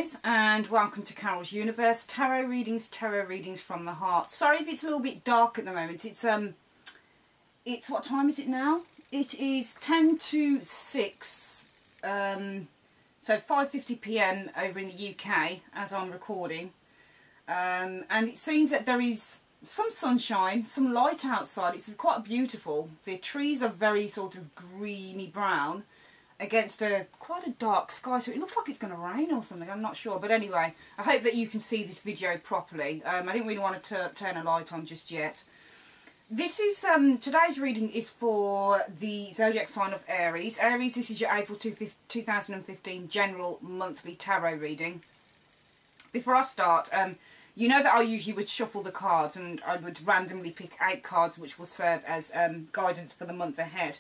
guys, and welcome to Carol's Universe. Tarot readings from the heart. Sorry if it's a little bit dark at the moment. It's what time is it now? It is 10 to 6, so 5:50 p.m. over in the UK as I'm recording. And it seems that there is some sunshine, some light outside. It's quite beautiful. The trees are very sort of greeny brown against quite a dark sky, so it looks like it's going to rain or something. I'm not sure, but anyway, I hope that you can see this video properly. I didn't really want to turn a light on just yet. This is today's reading is for the zodiac sign of Aries. Aries, this is your April 2015 general monthly tarot reading. Before I start, you know that I usually would shuffle the cards and I would randomly pick 8 cards which will serve as guidance for the month ahead.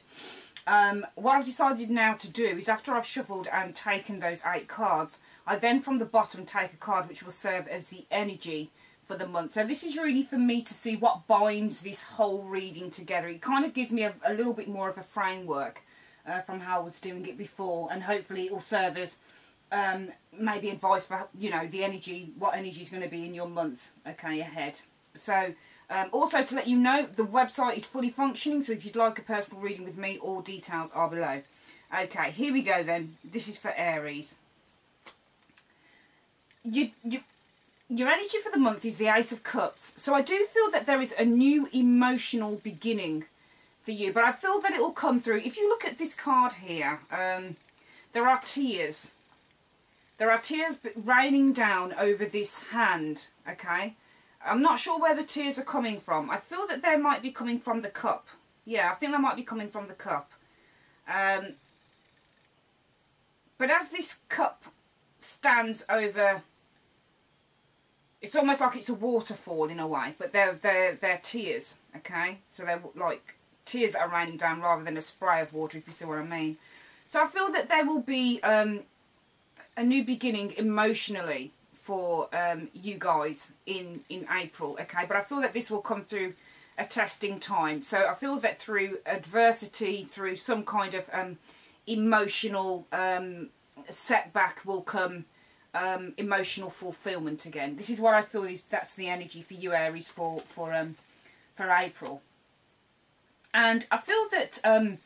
What I've decided now to do is, after I've shuffled and taken those 8 cards, I then from the bottom take a card which will serve as the energy for the month. So this is really for me to see what binds this whole reading together. It kind of gives me a little bit more of a framework from how I was doing it before, and hopefully it will serve as maybe advice for, you know, the energy, what energy is going to be in your month, okay, ahead. So also to let you know, the website is fully functioning, so if you'd like a personal reading with me, all details are below. Okay, here we go then. This is for Aries. Your energy for the month is the Ace of Cups. So I do feel that there is a new emotional beginning for you, but I feel that it will come through. If you look at this card here, there are tears. There are tears raining down over this hand, okay? I'm not sure where the tears are coming from. I feel that they might be coming from the cup. Yeah, I think they might be coming from the cup. But as this cup stands over, it's almost like it's a waterfall in a way, but they're tears, okay? So they're like tears that are raining down rather than a spray of water, if you see what I mean. So I feel that there will be a new beginning emotionally for you guys in April, okay? But I feel that this will come through a testing time. So I feel that through adversity, through some kind of emotional setback will come emotional fulfillment again. This is what I feel is that's the energy for you, Aries, for April. And I feel that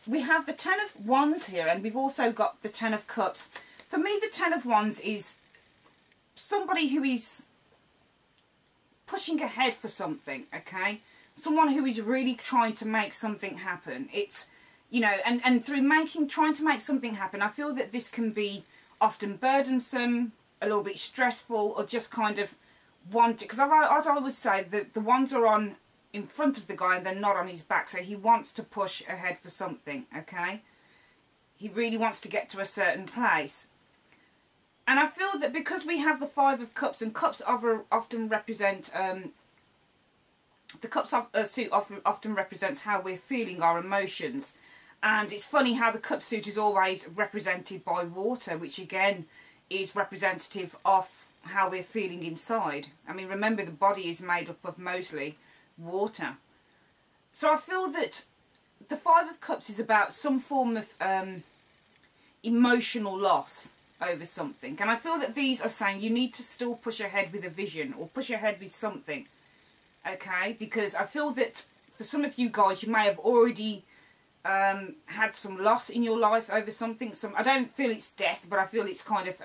we have the 10 of Wands here, and we've also got the 10 of Cups. For me, the 10 of Wands is somebody who is pushing ahead for something, okay? Someone who is really trying to make something happen. It's, you know, and through trying to make something happen, I feel that this can be often burdensome, a little bit stressful, or just kind of wanting, because as I always say, the wands are on in front of the guy and they're not on his back, so he wants to push ahead for something, okay? He really wants to get to a certain place. And I feel that because we have the 5 of Cups, and Cups often represent, the Cups suit often represents how we're feeling, our emotions. And it's funny how the Cup suit is always represented by water, which again is representative of how we're feeling inside. I mean, remember, the body is made up of mostly water. So I feel that the 5 of Cups is about some form of emotional loss over something, and I feel that these are saying you need to still push ahead with a vision or push ahead with something, okay? Because I feel that for some of you guys, you may have already had some loss in your life over something. I don't feel it's death, but I feel it's kind of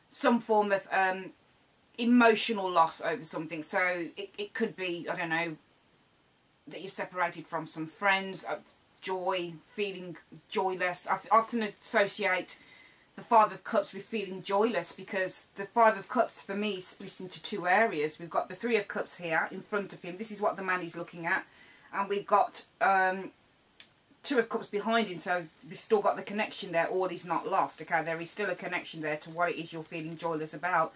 some form of emotional loss over something. So it could be, I don't know, that you're separated from some friends, joy, feeling joyless. I often associate the 5 of Cups with feeling joyless, because the 5 of Cups for me is split into 2 areas. We've got the 3 of Cups here in front of him. This is what the man is looking at. And we've got 2 of Cups behind him, so we've still got the connection there. All is not lost, okay? There is still a connection there to what it is you're feeling joyless about.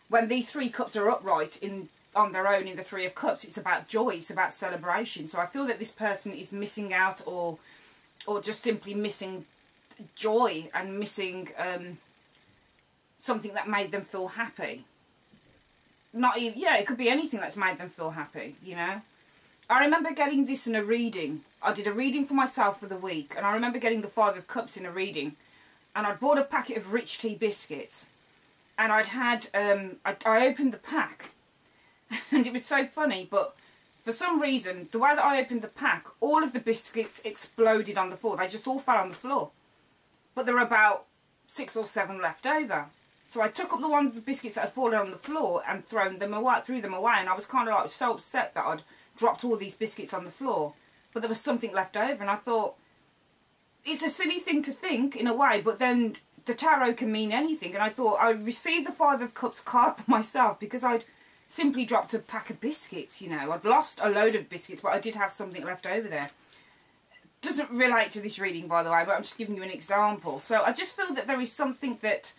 When these 3 cups are upright on their own in the 3 of Cups, it's about joy, it's about celebration. So I feel that this person is missing out, or just simply missing joy and missing something that made them feel happy. Not even, yeah, it could be anything that's made them feel happy, you know. I remember getting this in a reading. I did a reading for myself for the week, and I remember getting the 5 of Cups in a reading, and I bought a packet of Rich Tea biscuits, and I'd had, I opened the pack, and it was so funny, but for some reason, the way that I opened the pack, all of the biscuits exploded on the floor. They just all fell on the floor. But there were about 6 or 7 left over. So I took up the one of the biscuits that had fallen on the floor and threw them away, and I was kind of like so upset that I'd dropped all these biscuits on the floor. But there was something left over, and I thought, it's a silly thing to think in a way, but then the tarot can mean anything. And I thought, I received the 5 of Cups card for myself because I'd simply dropped a pack of biscuits, you know. I'd lost a load of biscuits, but I did have something left over there. Doesn't relate to this reading, by the way, but I'm just giving you an example. So I just feel that there is something that,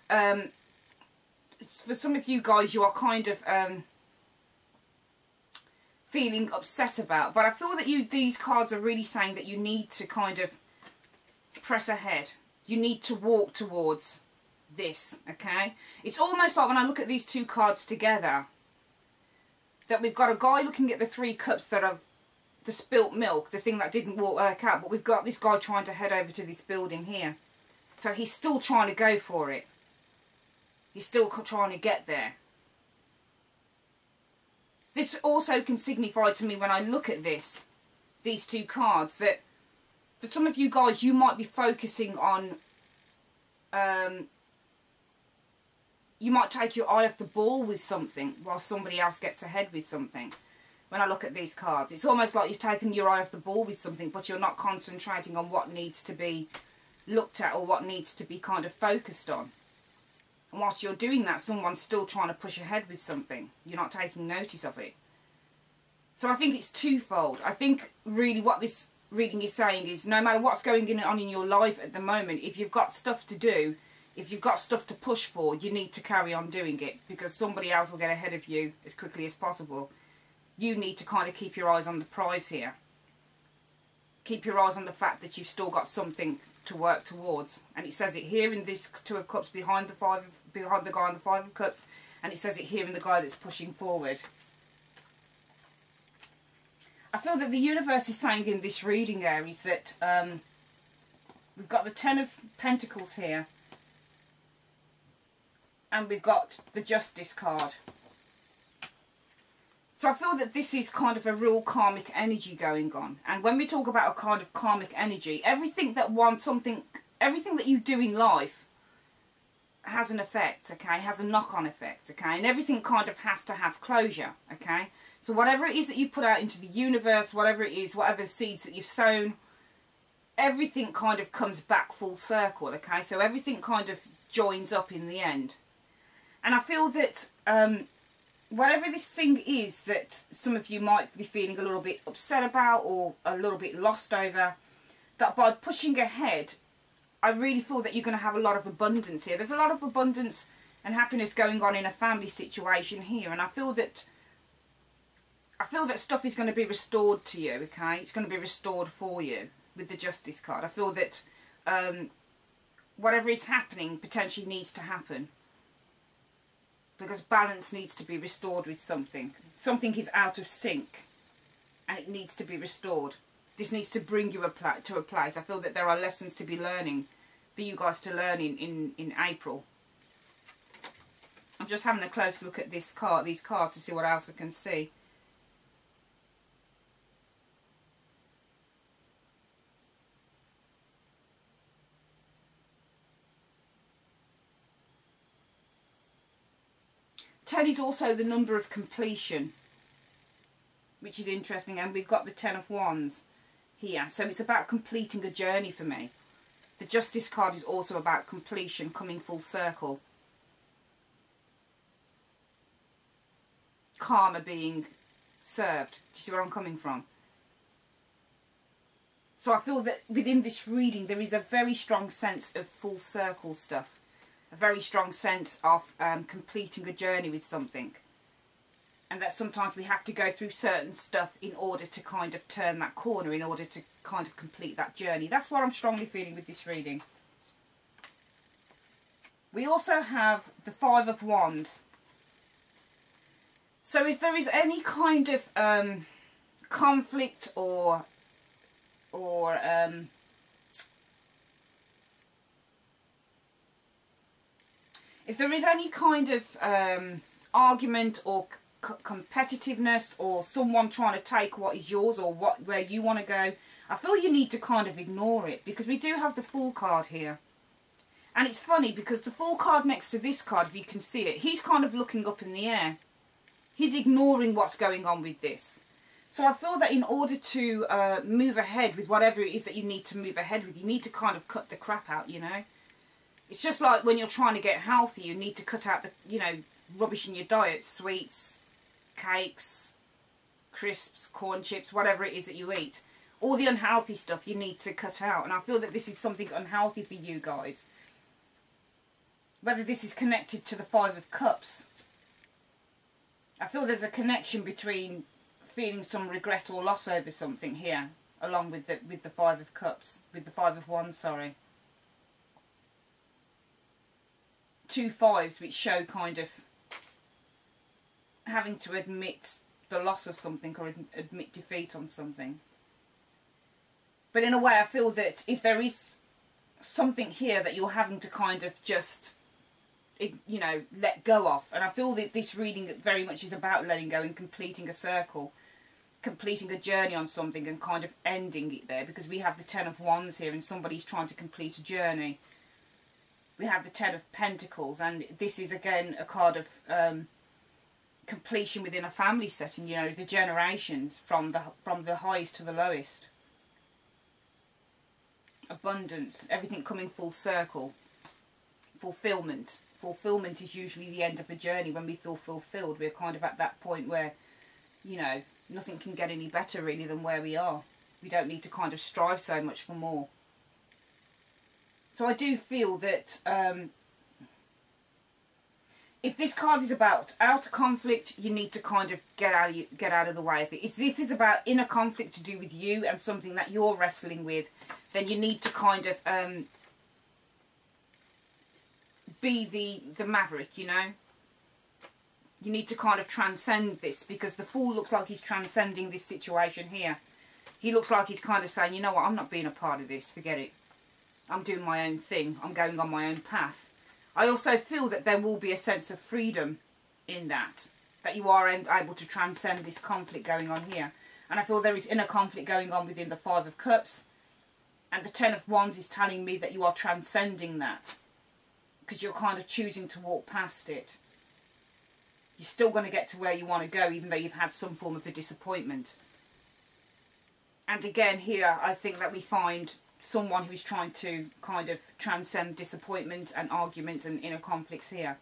for some of you guys, you are kind of feeling upset about. But I feel that these cards are really saying that you need to kind of press ahead. You need to walk towards this, okay? It's almost like when I look at these 2 cards together, that we've got a guy looking at the 3 cups that have the spilt milk, the thing that didn't work out, but we've got this guy trying to head over to this building here. So he's still trying to go for it. He's still trying to get there. This also can signify to me when I look at these 2 cards, that for some of you guys, you might be focusing on, you might take your eye off the ball with something while somebody else gets ahead with something. When I look at these cards, it's almost like you've taken your eye off the ball with something, but you're not concentrating on what needs to be looked at or what needs to be kind of focused on. And whilst you're doing that, someone's still trying to push ahead with something. You're not taking notice of it. So I think it's twofold. I think really what this reading is saying is, no matter what's going on in your life at the moment, if you've got stuff to do, if you've got stuff to push for, you need to carry on doing it, because somebody else will get ahead of you as quickly as possible. You need to kind of keep your eyes on the prize here. Keep your eyes on the fact that you've still got something to work towards. And it says it here in this 2 of Cups behind the guy on the 5 of Cups, and it says it here in the guy that's pushing forward. I feel that the universe is saying in this reading, Aries, that we've got the 10 of Pentacles here, and we've got the Justice card. So I feel that this is kind of a real karmic energy going on. And when we talk about a kind of karmic energy, everything that you do in life has an effect, okay? Has a knock-on effect, okay? And everything kind of has to have closure, okay? So whatever it is that you put out into the universe, whatever it is, whatever seeds that you've sown, everything kind of comes back full circle, okay? So everything kind of joins up in the end. And I feel that whatever this thing is that some of you might be feeling a little bit upset about or a little bit lost over, that by pushing ahead, I really feel that you're going to have a lot of abundance here. There's a lot of abundance and happiness going on in a family situation here, and I feel that stuff is going to be restored to you, okay? It's going to be restored for you with the Justice card. I feel that whatever is happening potentially needs to happen, because balance needs to be restored with something. Something is out of sync and it needs to be restored. This needs to bring you to a place. I feel that there are lessons to be learning for you guys to learn in April. I'm just having a close look at these cards to see what else I can see. Ten is also the number of completion, which is interesting, and we've got the 10 of Wands here, so it's about completing a journey for me. The Justice card is also about completion, coming full circle. Karma being served. Do you see where I'm coming from? So I feel that within this reading there is a very strong sense of full circle stuff. A very strong sense of completing a journey with something. And that sometimes we have to go through certain stuff in order to kind of turn that corner, in order to kind of complete that journey. That's what I'm strongly feeling with this reading. We also have the 5 of Wands. So if there is any kind of conflict or If there is any kind of argument or competitiveness, or someone trying to take what is yours or where you want to go, I feel you need to kind of ignore it, because we do have the Fool card here. And it's funny because the Fool card next to this card, if you can see it, he's kind of looking up in the air. He's ignoring what's going on with this. So I feel that in order to move ahead with whatever it is that you need to move ahead with, you need to kind of cut the crap out, you know. It's just like when you're trying to get healthy, you need to cut out the, you know, rubbish in your diet, sweets, cakes, crisps, corn chips, whatever it is that you eat. All the unhealthy stuff you need to cut out. And I feel that this is something unhealthy for you guys. Whether this is connected to the Five of Cups. I feel there's a connection between feeling some regret or loss over something here, along with the Five of Cups, with the Five of Wands, sorry. Two fives, which show kind of having to admit the loss of something or admit defeat on something. But in a way, I feel that if there is something here that you're having to kind of just, you know, let go of, and I feel that this reading very much is about letting go and completing a circle, completing a journey on something and kind of ending it there, because we have the Ten of Wands here and somebody's trying to complete a journey. We have the Ten of Pentacles, and this is again a card of completion within a family setting, you know, the generations from the highest to the lowest. Abundance, everything coming full circle. Fulfillment. Fulfillment is usually the end of a journey. When we feel fulfilled, we're kind of at that point where, you know, nothing can get any better really than where we are. We don't need to kind of strive so much for more. So I do feel that if this card is about outer conflict, you need to kind of get out of the way of it. If this is about inner conflict to do with you and something that you're wrestling with, then you need to kind of be the maverick, you know. You need to kind of transcend this, because the Fool looks like he's transcending this situation here. He looks like he's kind of saying, you know what, I'm not being a part of this, forget it. I'm doing my own thing, I'm going on my own path. I also feel that there will be a sense of freedom in that you are able to transcend this conflict going on here. And I feel there is inner conflict going on within the Five of Cups. And the Ten of Wands is telling me that you are transcending that, because you're kind of choosing to walk past it. You're still going to get to where you want to go, even though you've had some form of a disappointment. And again here, I think that we find someone who's trying to kind of transcend disappointment and arguments and inner conflicts here.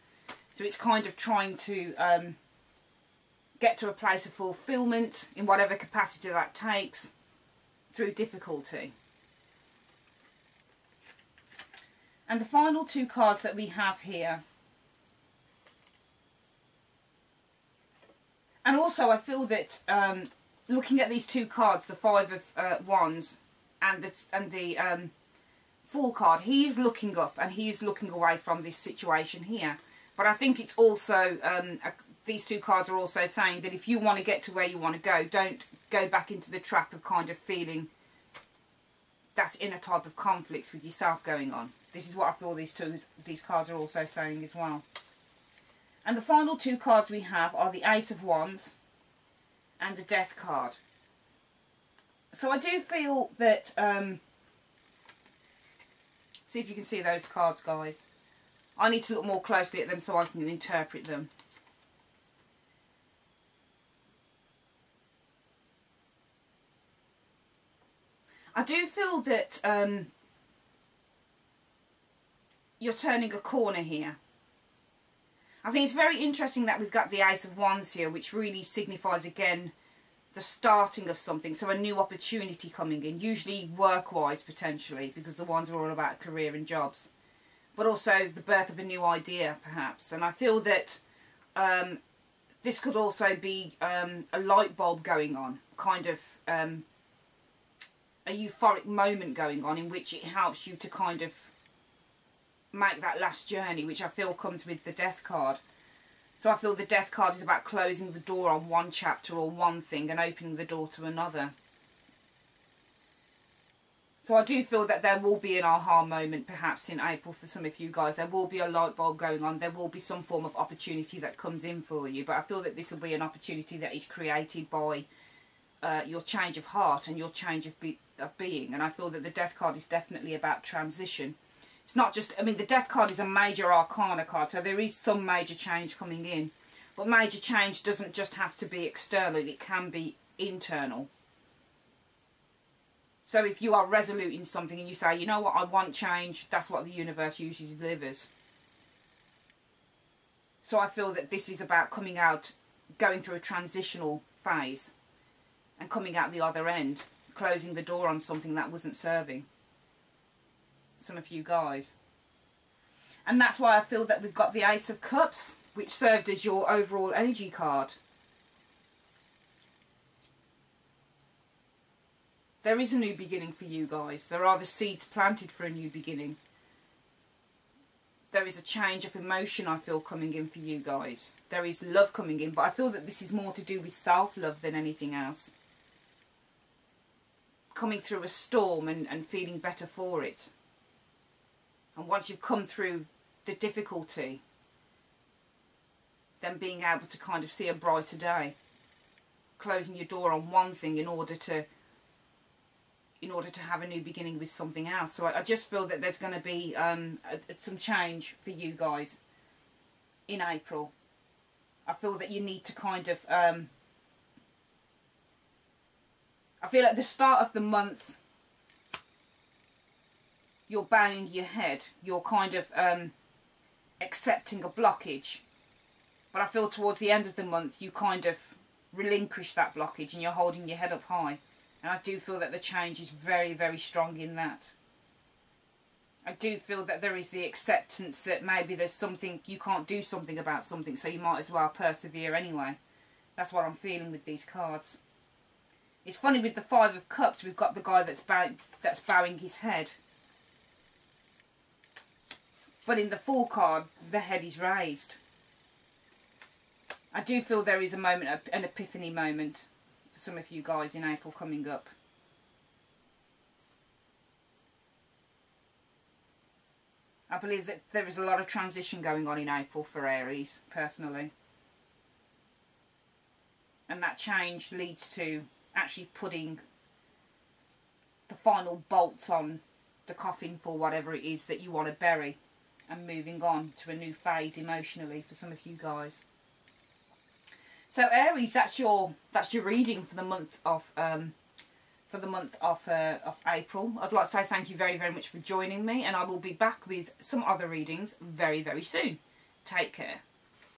So it's kind of trying to get to a place of fulfillment in whatever capacity that takes through difficulty. And the final two cards that we have here. And also I feel that looking at these two cards, the Five of Wands and the Fool card, he's looking up and he's looking away from this situation here. But I think it's also, these two cards are also saying that if you want to get to where you want to go, don't go back into the trap of kind of feeling that inner type of conflicts with yourself going on. This is what I feel these cards are also saying as well. And the final two cards we have are the Ace of Wands and the Death card. So I do feel that, see if you can see those cards, guys. I need to look more closely at them so I can interpret them. I do feel that you're turning a corner here. I think it's very interesting that we've got the Ace of Wands here, which really signifies again the starting of something, so a new opportunity coming in, usually work-wise potentially, because the Wands are all about career and jobs, but also the birth of a new idea perhaps. And I feel that this could also be a light bulb going on, kind of a euphoric moment going on in which it helps you to kind of make that last journey, which I feel comes with the Death card. So I feel the Death card is about closing the door on one chapter or one thing and opening the door to another. So I do feel that there will be an aha moment perhaps in April for some of you guys. There will be a light bulb going on. There will be some form of opportunity that comes in for you. But I feel that this will be an opportunity that is created by your change of heart and your change of being. And I feel that the Death card is definitely about transition. It's not just, I mean, the Death card is a major arcana card, so there is some major change coming in. But major change doesn't just have to be external, it can be internal. So if you are resolute in something and you say, you know what, I want change, that's what the universe usually delivers. So I feel that this is about coming out, going through a transitional phase and coming out the other end, closing the door on something that wasn't serving some of you guys. And that's why I feel that we've got the Ace of Cups, which served as your overall energy card. There is a new beginning for you guys. There are the seeds planted for a new beginning. There is a change of emotion I feel coming in for you guys. There is love coming in, but I feel that this is more to do with self-love than anything else. Coming through a storm and feeling better for it. And once you've come through the difficulty, then being able to kind of see a brighter day. Closing your door on one thing in order to have a new beginning with something else. So I just feel that there's going to be some change for you guys in April. I feel that you need to kind of... I feel at the start of the month, you're banging your head. You're kind of accepting a blockage. But I feel towards the end of the month, you kind of relinquish that blockage and you're holding your head up high. And I do feel that the change is very, very strong in that. I do feel that there is the acceptance that maybe there's something, you can't do something about something, so you might as well persevere anyway. That's what I'm feeling with these cards. It's funny, with the Five of Cups, we've got the guy that's bowing his head. But in the Fool card, the head is raised. I do feel there is a moment, an epiphany moment, for some of you guys in April coming up. I believe that there is a lot of transition going on in April for Aries, personally. And that change leads to actually putting the final bolts on the coffin for whatever it is that you want to bury, and moving on to a new phase emotionally for some of you guys. So Aries, that's your reading for the month of April. I'd like to say thank you very, very much for joining me, and I will be back with some other readings very, very soon. Take care.